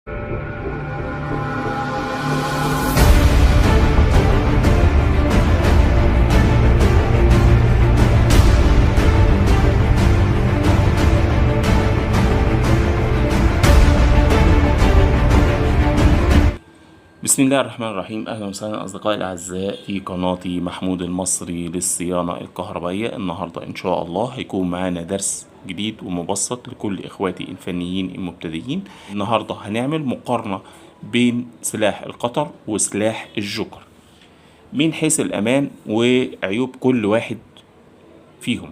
بسم الله الرحمن الرحيم. أهلا وسهلا أصدقائي الأعزاء في قناتي محمود المصري للصيانة الكهربائية. النهاردة إن شاء الله هيكون معانا درس جديد ومبسط لكل إخواتي الفنيين المبتدئين. النهاردة هنعمل مقارنة بين سلاح القطر وسلاح الجوكر من حيث الأمان وعيوب كل واحد فيهم.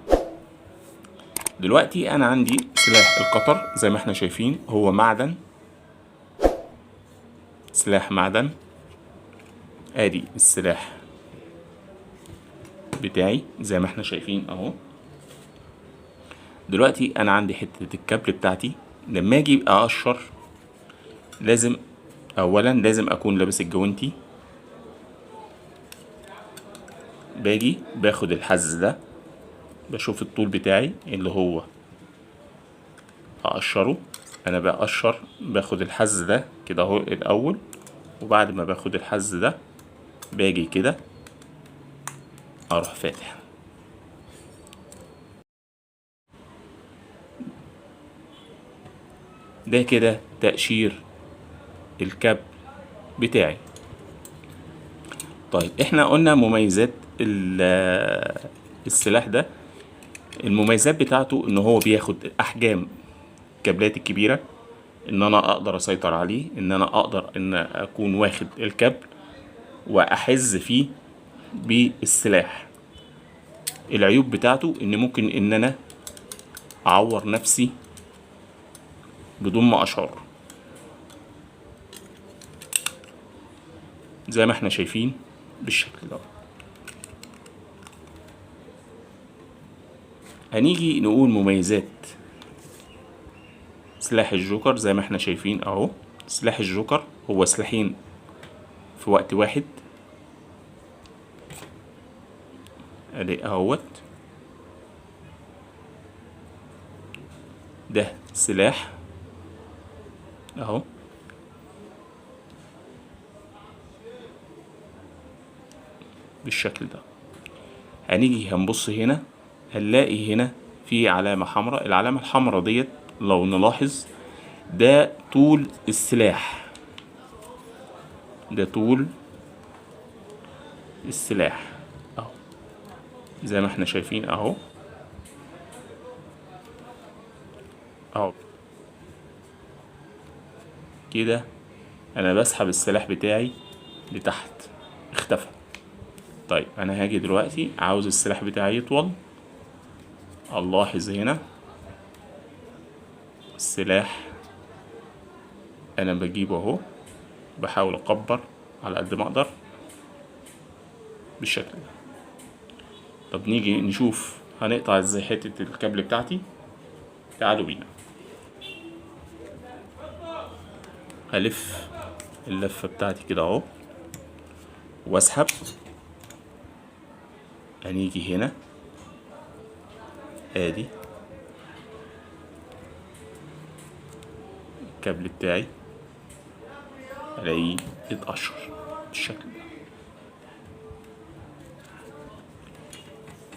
دلوقتي أنا عندي سلاح القطر زي ما احنا شايفين، هو معدن، سلاح معدن. ادي السلاح بتاعي زي ما احنا شايفين اهو. دلوقتي انا عندي حتة الكابل بتاعتي، لما اجي اقشر لازم اكون لابس الجوانتي. باجي باخد الحز ده، بشوف الطول بتاعي اللي هو اقشره. انا بقشر باخد الحز ده كده اهو الاول، وبعد ما باخد الحز ده باجي كده اروح فاتح. ده كده تقشير الكابل بتاعي. طيب احنا قلنا مميزات السلاح ده. المميزات بتاعته ان هو بياخد احجام الكابلات الكبيرة، ان انا اقدر اسيطر عليه، ان انا اقدر ان اكون واخد الكابل واحز فيه بالسلاح. العيوب بتاعته ان ممكن ان انا اعور نفسي بدون ما اشعر زي ما احنا شايفين بالشكل ده. هنيجي نقول مميزات سلاح الجوكر. زي ما احنا شايفين اهو، سلاح الجوكر هو سلاحين في وقت واحد. ادي اهوت، ده سلاح اهو. بالشكل ده. هنيجي هنبص هنا، هنلاقي هنا في علامة حمراء. العلامة الحمراء ديت لو نلاحظ ده طول السلاح، ده طول السلاح اهو زي ما احنا شايفين اهو اهو كده. انا بسحب السلاح بتاعي لتحت، اختفى. طيب انا هاجي دلوقتي عاوز السلاح بتاعي يطول. الاحظ هنا السلاح انا بجيبه اهو، بحاول اكبر على قد ما اقدر بالشكل ده. طب نيجي نشوف هنقطع ازاي حتة الكابل بتاعتي. تعالوا بينا. هلف اللفة بتاعتي كده اهو واسحب. هنيجي هنا ادي الكابل بتاعي، الاقيه اتقشر بالشكل ده.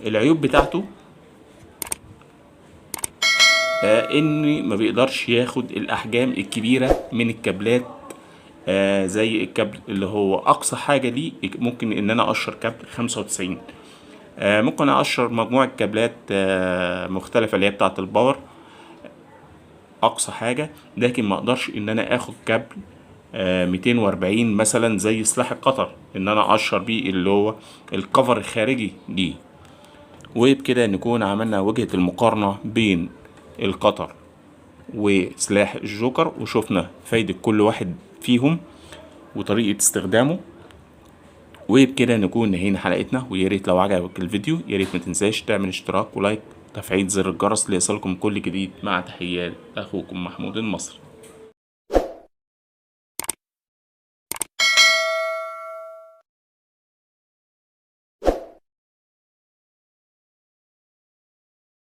العيوب بتاعته ان ما بيقدرش ياخد الاحجام الكبيرة من الكابلات. زي الكابل اللي هو اقصى حاجة ليه ممكن ان انا اقشر كابل 95. ممكن اقشر مجموعة كابلات مختلفة اللي هي بتاعة الباور اقصى حاجة، لكن ما اقدرش ان انا اخد كابل 240 مثلا زي سلاح القطر ان انا اقشر بيه اللي هو الكفر الخارجي ليه. وبكده نكون عملنا وجهة المقارنة بين القطر وسلاح الجوكر، وشوفنا فايدة كل واحد فيهم وطريقة استخدامه. وبكده نكون نهينا حلقتنا. ويا ريت لو عجبك الفيديو يا ريت ما تنساش تعمل اشتراك ولايك وتفعيل زر الجرس ليصلكم كل جديد. مع تحيات اخوكم محمود المصري.